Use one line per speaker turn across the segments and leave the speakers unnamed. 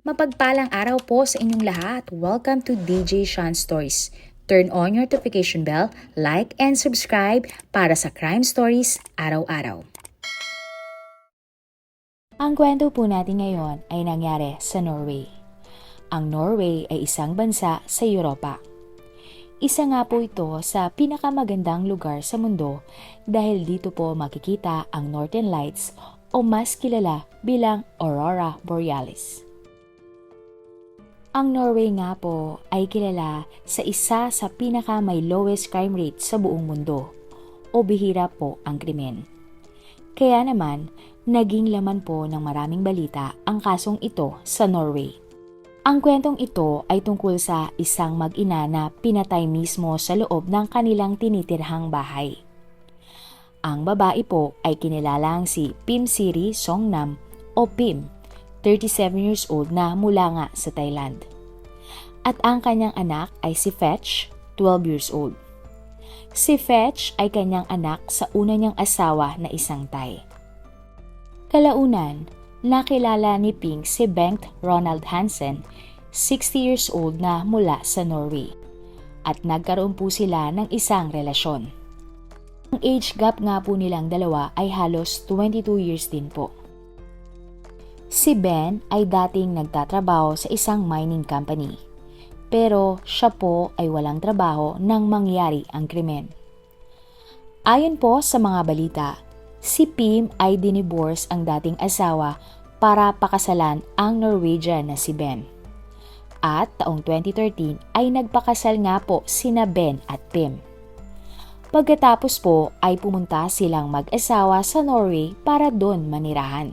Mapagpalang araw po sa inyong lahat. Welcome to DJ Sean Stories. Turn on your notification bell, like and subscribe para sa crime stories araw-araw. Ang kwento po natin ngayon ay nangyari sa Norway. Ang Norway ay isang bansa sa Europa. Isa nga po ito sa pinakamagandang lugar sa mundo dahil dito po makikita ang Northern Lights o mas kilala bilang Aurora Borealis. Ang Norway nga po ay kilala sa isa sa pinaka may lowest crime rate sa buong mundo o bihira po ang krimen. Kaya naman, naging laman po ng maraming balita ang kasong ito sa Norway. Ang kwentong ito ay tungkol sa isang mag-ina na pinatay mismo sa loob ng kanilang tinitirhang bahay. Ang babae po ay kinilalang si Pim Siri Songnam o Pim, 37 years old na mula nga sa Thailand. At ang kanyang anak ay si Fetch, 12 years old. Si Fetch ay kanyang anak sa una niyang asawa na isang Thai. Kalaunan, nakilala ni Pink si Bengt Ronald Hansen, 60 years old na mula sa Norway. At nagkaroon po sila ng isang relasyon. Ang age gap nga po nilang dalawa ay halos 22 years din po. Si Ben ay dating nagtatrabaho sa isang mining company. Pero siya po ay walang trabaho nang mangyari ang krimen. Ayon po sa mga balita, si Pim ay dinivorce ang dating asawa para pakasalan ang Norwegian na si Ben. At taong 2013 ay nagpakasal nga po sina Ben at Pim. Pagkatapos po ay pumunta silang mag-asawa sa Norway para doon manirahan.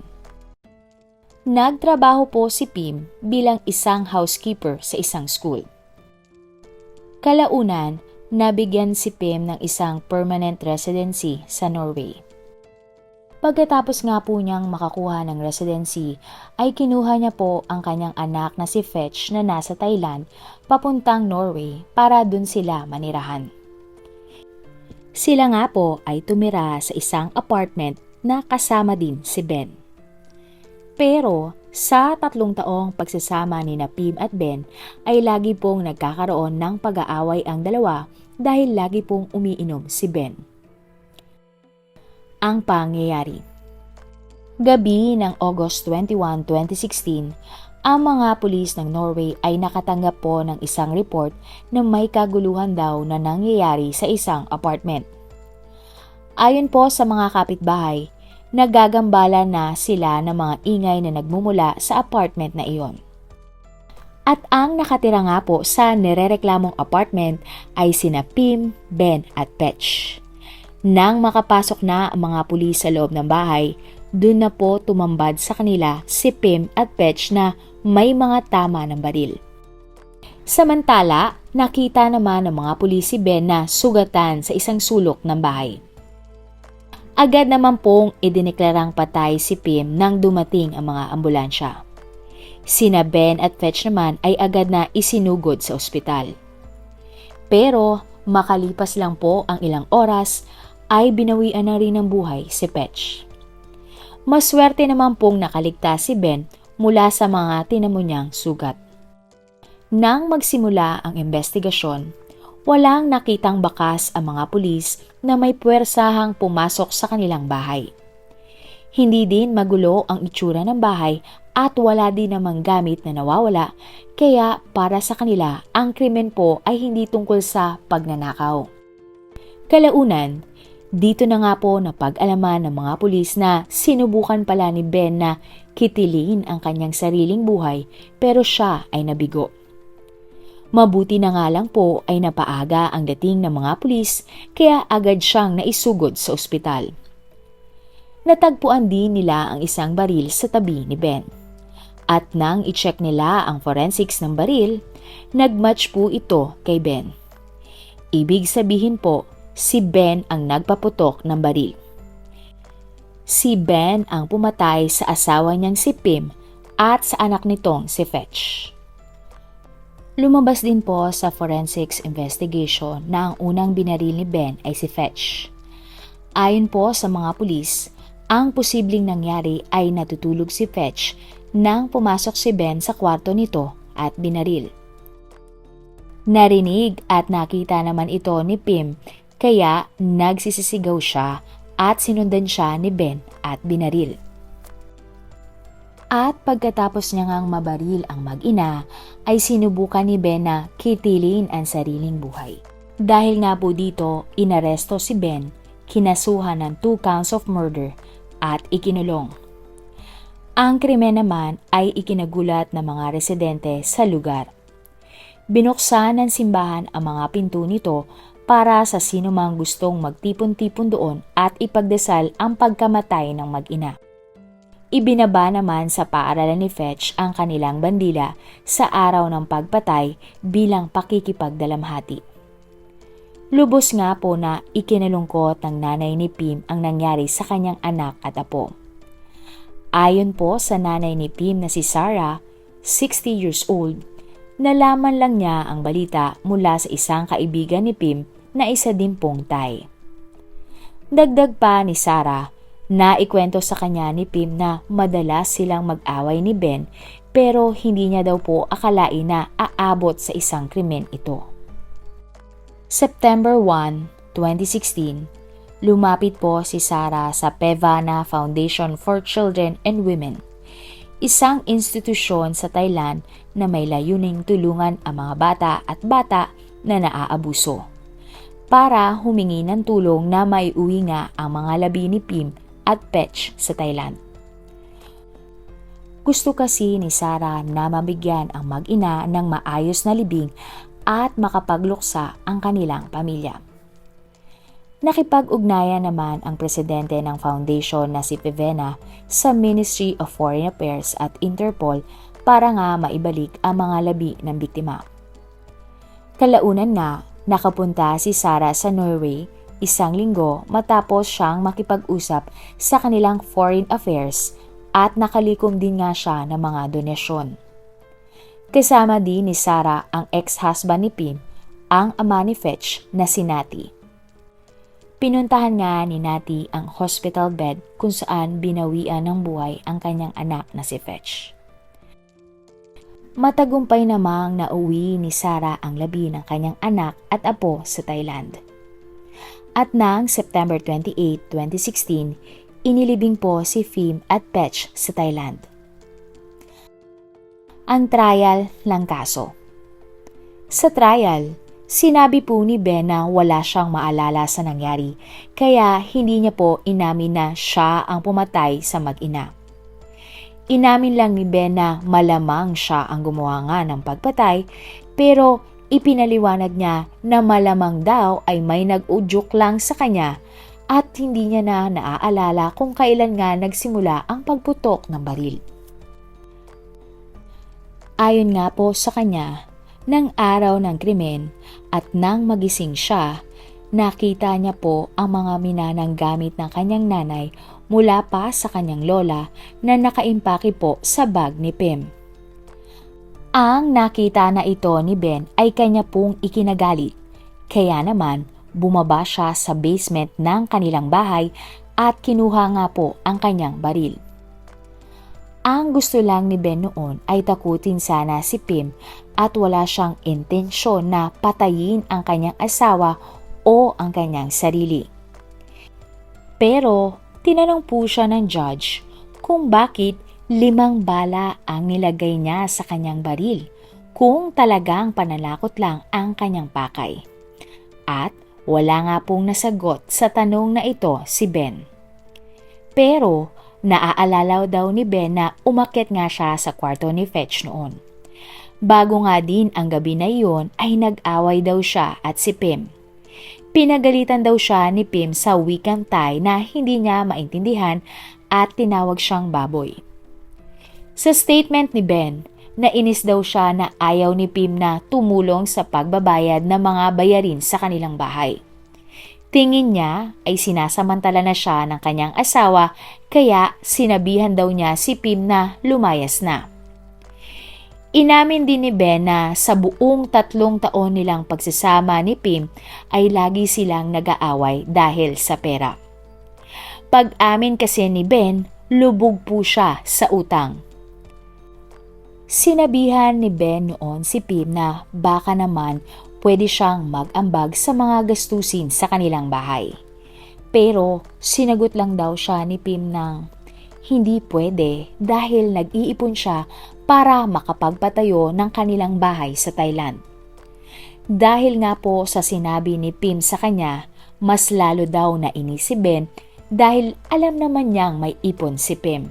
Nagtrabaho po si Pim bilang isang housekeeper sa isang school. Kalaunan, nabigyan si Pim ng isang permanent residency sa Norway. Pagkatapos nga po niyang makakuha ng residency, ay kinuha niya po ang kanyang anak na si Fetch na nasa Thailand papuntang Norway para dun sila manirahan. Sila nga po ay tumira sa isang apartment na kasama din si Ben. Pero sa 3 taong pagsasama ni na Pim at Ben ay lagi pong nagkakaroon ng pag-aaway ang dalawa dahil lagi pong umiinom si Ben. Ang pangyayari. Gabi ng August 21, 2016, ang mga pulis ng Norway ay nakatanggap po ng isang report na may kaguluhan daw na nangyayari sa isang apartment. Ayon po sa mga kapitbahay, nagagambala na sila ng mga ingay na nagmumula sa apartment na iyon. At ang nakatira nga po sa nirereklamong apartment ay sina Pim, Ben at Petch. Nang makapasok na ang mga pulis sa loob ng bahay, dun na po tumambad sa kanila si Pim at Petch na may mga tama ng baril. Samantala, nakita naman ng mga pulis si Ben na sugatan sa isang sulok ng bahay. Agad naman pong idineklarang patay si Pim nang dumating ang mga ambulansya. Sina Ben at Fetch naman ay agad na isinugod sa ospital. Pero makalipas lang po ang ilang oras ay binawian na rin ng buhay si Fetch. Maswerte naman pong nakaligtas si Ben mula sa mga tinamo niyang sugat. Nang magsimula ang investigasyon, walang nakitang bakas ang mga pulis na may puwersahang pumasok sa kanilang bahay. Hindi din magulo ang itsura ng bahay at wala din namang gamit na nawawala, kaya para sa kanila ang krimen po ay hindi tungkol sa pagnanakaw. Kalaunan, dito na nga po napag-alaman ng mga pulis na sinubukan pala ni Ben na kitilin ang kanyang sariling buhay pero siya ay nabigo. Mabuti na nga lang po ay napaaga ang dating ng mga pulis kaya agad siyang naisugod sa ospital. Natagpuan din nila ang isang baril sa tabi ni Ben. At nang i-check nila ang forensics ng baril, nag-match po ito kay Ben. Ibig sabihin po, si Ben ang nagpaputok ng baril. Si Ben ang pumatay sa asawa niyang si Pim at sa anak nitong si Fetch. Lumabas din po sa forensics investigation na ang unang binaril ni Ben ay si Fetch. Ayon po sa mga pulis, ang posibleng nangyari ay natutulog si Fetch nang pumasok si Ben sa kwarto nito at binaril. Narinig at nakita naman ito ni Pim kaya nagsisisigaw siya at sinundan siya ni Ben at binaril. At pagkatapos niya ngang mabaril ang mag-ina, ay sinubukan ni Ben na kitilin ang sariling buhay. Dahil nga po dito, inaresto si Ben, kinasuhan ng 2 counts of murder at ikinulong. Ang krimen naman ay ikinagulat ng mga residente sa lugar. Binuksan ng simbahan ang mga pinto nito para sa sinumang gustong magtipon-tipon doon at ipagdasal ang pagkamatay ng mag-ina. Ibinaba naman sa paaralan ni Fetch ang kanilang bandila sa araw ng pagpatay bilang pakikipagdalamhati. Lubos nga po na ikinalungkot ng nanay ni Pim ang nangyari sa kanyang anak at apo. Ayon po sa nanay ni Pim na si Sarah, 60 years old, nalaman lang niya ang balita mula sa isang kaibigan ni Pim na isa din pong Thai. Dagdag pa ni Sarah, naikwento sa kanya ni Pim na madalas silang mag-away ni Ben pero hindi niya daw po akalain na aabot sa isang krimen ito. September 1, 2016, lumapit po si Sarah sa Pevana Foundation for Children and Women, isang institusyon sa Thailand na may layuning tulungan ang mga bata at bata na naaabuso, para humingi ng tulong na maiuwi nga ang mga labi ni Pim at Petch sa Thailand. Gusto kasi ni Sarah na mabigyan ang mag-ina ng maayos na libing at makapagluksa ang kanilang pamilya. Nakipag-ugnayan naman ang presidente ng foundation na si Pevena sa Ministry of Foreign Affairs at Interpol para nga maibalik ang mga labi ng biktima. Kalaunan nga, nakapunta si Sarah sa Norway 1 linggo matapos siyang makipag-usap sa kanilang foreign affairs at nakalikom din nga siya ng mga donasyon. Kasama din ni Sarah ang ex-husband ni Pim, ang ama ni Fetch na si Nati. Pinuntahan nga ni Nati ang hospital bed kung saan binawian ng buhay ang kanyang anak na si Fetch. Matagumpay namang nauwi ni Sarah ang labi ng kanyang anak at apo sa Thailand. At nang September 28, 2016, inilibing po si Pim at Petch sa Thailand. Ang trial ng kaso. Sa trial, sinabi po ni Ben na wala siyang maalala sa nangyari, kaya hindi niya po inamin na siya ang pumatay sa mag-ina. Inamin lang ni Ben na malamang siya ang gumawa nga ng pagpatay, pero ipinaliwanag niya na malamang daw ay may nag-udyok lang sa kanya at hindi niya na naaalala kung kailan nga nagsimula ang pagputok ng baril. Ayon nga po sa kanya, ng araw ng krimen at nang magising siya, nakita niya po ang mga minanang gamit ng kanyang nanay mula pa sa kanyang lola na nakaimpake po sa bag ni Pim. Ang nakita na ito ni Ben ay kanya pong ikinagalit, kaya naman bumaba siya sa basement ng kanilang bahay at kinuha nga po ang kanyang baril. Ang gusto lang ni Ben noon ay takutin sana si Pim at wala siyang intensyon na patayin ang kanyang asawa o ang kanyang sarili. Pero tinanong po siya ng judge kung bakit 5 bala ang nilagay niya sa kanyang baril kung talagang panalakot lang ang kanyang pakay. At wala nga pong nasagot sa tanong na ito si Ben. Pero naaalala daw ni Ben na umakyat nga siya sa kwarto ni Fetch noon. Bago nga din ang gabi na iyon ay nag-away daw siya at si Pim. Pinagalitan daw siya ni Pim sa wikang Thai na hindi niya maintindihan at tinawag siyang baboy. Sa statement ni Ben, nainis daw siya na ayaw ni Pim na tumulong sa pagbabayad ng mga bayarin sa kanilang bahay. Tingin niya ay sinasamantala na siya ng kanyang asawa kaya sinabihan daw niya si Pim na lumayas na. Inamin din ni Ben na sa buong 3 taon nilang pagsasama ni Pim ay lagi silang nag-aaway dahil sa pera. Pag-amin kasi ni Ben, lubog po siya sa utang. Sinabihan ni Ben noon si Pim na baka naman pwede siyang mag-ambag sa mga gastusin sa kanilang bahay. Pero sinagot lang daw siya ni Pim ng hindi pwede dahil nag-iipon siya para makapagpatayo ng kanilang bahay sa Thailand. Dahil nga po sa sinabi ni Pim sa kanya, mas lalo daw na inis si Ben dahil alam naman niyang may ipon si Pim.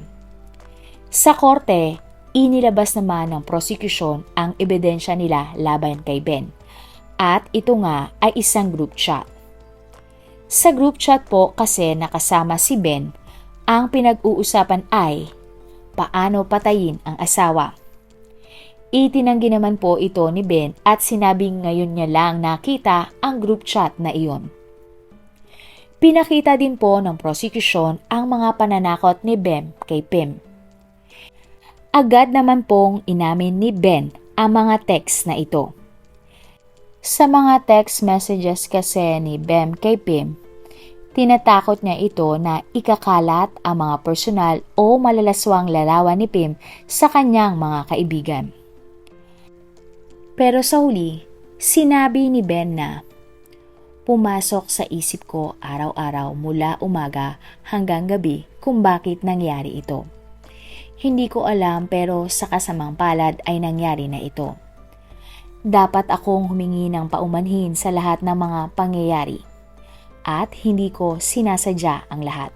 Sa korte, inilabas naman ng prosecution ang ebidensya nila laban kay Ben. At ito nga ay isang group chat. Sa group chat po kasi nakasama si Ben, ang pinag-uusapan ay paano patayin ang asawa. Itinanggi naman po ito ni Ben at sinabing ngayon niya lang nakita ang group chat na iyon. Pinakita din po ng prosecution ang mga pananakot ni Ben kay Pim. Agad naman pong inamin ni Ben ang mga text na ito. Sa mga text messages kasi ni Ben kay Pim, tinatakot niya ito na ikakalat ang mga personal o malalaswang larawan ni Pim sa kanyang mga kaibigan. Pero sa huli, sinabi ni Ben na, pumasok sa isip ko araw-araw mula umaga hanggang gabi kung bakit nangyari ito. Hindi ko alam pero sa kasamang palad ay nangyari na ito. Dapat akong humingi ng paumanhin sa lahat ng mga pangyayari at hindi ko sinasadya ang lahat.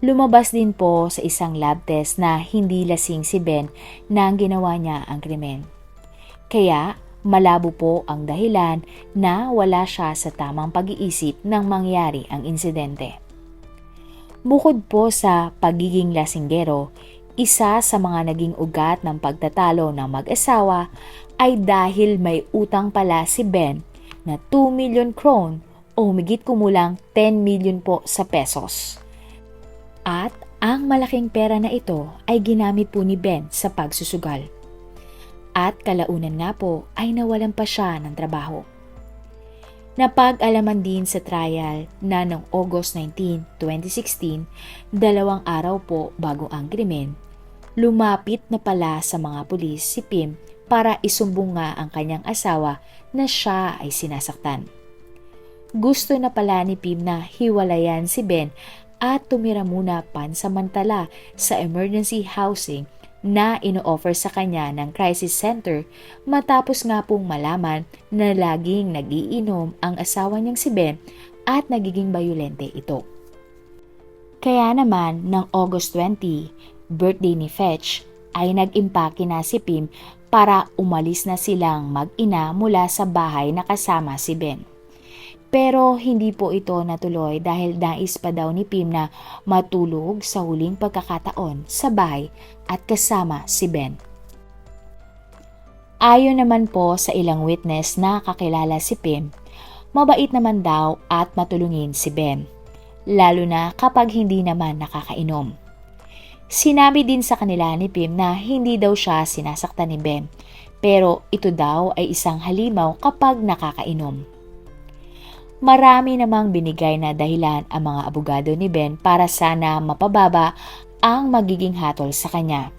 Lumabas din po sa isang lab test na hindi lasing si Ben nang ginawa niya ang krimen. Kaya malabo po ang dahilan na wala siya sa tamang pag-iisip nang mangyari ang insidente. Bukod po sa pagiging lasinggero, isa sa mga naging ugat ng pagtatalo ng mag-asawa ay dahil may utang pala si Ben na 2 million krone o humigit kumulang 10 million po sa pesos. At ang malaking pera na ito ay ginamit po ni Ben sa pagsusugal. At kalaunan nga po ay nawalan pa siya ng trabaho. Napag-alaman din sa trial na noong August 19, 2016, 2 araw po bago ang krimen, lumapit na pala sa mga pulis si Pim para isumbong nga ang kanyang asawa na siya ay sinasaktan. Gusto na pala ni Pim na hiwalayan si Ben at tumira muna pansamantala sa emergency housing na ino-offer sa kanya ng crisis center matapos nga pong malaman na laging nag-iinom ang asawa niyang si Ben at nagiging bayolente ito. Kaya naman ng August 20, birthday ni Fetch, ay nag-impake na si Pim para umalis na silang mag-ina mula sa bahay na kasama si Ben. Pero hindi po ito natuloy dahil nais pa daw ni Pim na matulog sa huling pagkakataon sa bahay at kasama si Ben. Ayon naman po sa ilang witness na kakilala si Pim, mabait naman daw at matulungin si Ben, lalo na kapag hindi naman nakakainom. Sinabi din sa kanila ni Pim na hindi daw siya sinasaktan ni Ben, pero ito daw ay isang halimaw kapag nakakainom. Marami namang binigay na dahilan ang mga abogado ni Ben para sana mapababa ang magiging hatol sa kanya.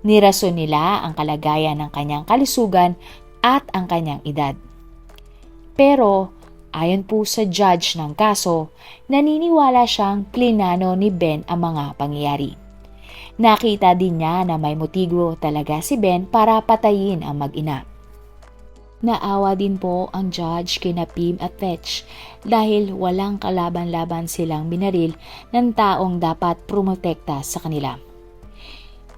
Nirason nila ang kalagayan ng kanyang kalusugan at ang kanyang edad. Pero ayon po sa judge ng kaso, naniniwala siyang plinano ni Ben ang mga pangyayari. Nakita din niya na may motibo talaga si Ben para patayin ang mag-ina. Naawa din po ang judge kina Pim at Fetch dahil walang kalaban-laban silang binaril ng taong dapat promotekta sa kanila.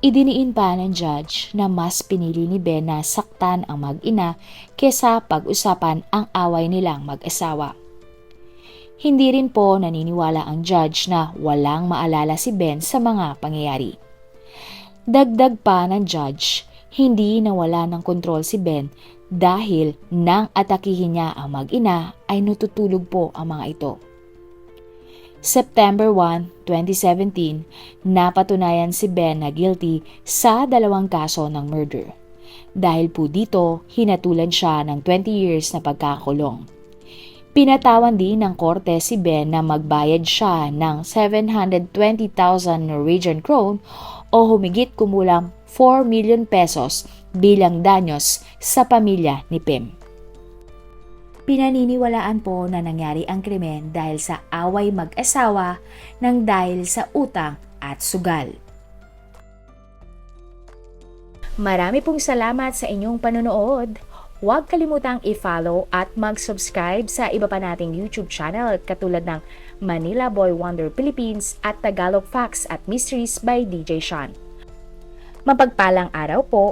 Idiniin pa ng judge na mas pinili ni Ben na saktan ang mag-ina kesa pag-usapan ang away nilang mag-asawa. Hindi rin po naniniwala ang judge na walang maalala si Ben sa mga pangyayari. Dagdag pa ng judge, hindi nawala ng kontrol si Ben dahil nang atakihin niya ang mag-ina ay natutulog po ang mga ito. September 1, 2017, napatunayan si Ben na guilty sa 2 kaso ng murder. Dahil po dito, hinatulan siya ng 20 years na pagkakulong. Pinatawan din ng korte si Ben na magbayad siya ng 720,000 Norwegian krone o humigit kumulang 4 million pesos bilang danyos sa pamilya ni Pim. Pinaniniwalaan po na nangyari ang krimen dahil sa away mag-asawa nang dahil sa utang at sugal. Marami pong salamat sa inyong panonood. Huwag kalimutang i-follow at mag-subscribe sa iba pa nating YouTube channel katulad ng Manila Boy Wonder Philippines at Tagalog Facts at Mysteries by DJ Sean. Mapagpalang araw po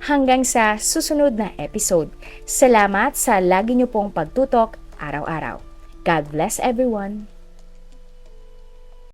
hanggang sa susunod na episode. Salamat sa lagi niyo pong pagtutok araw-araw. God bless everyone!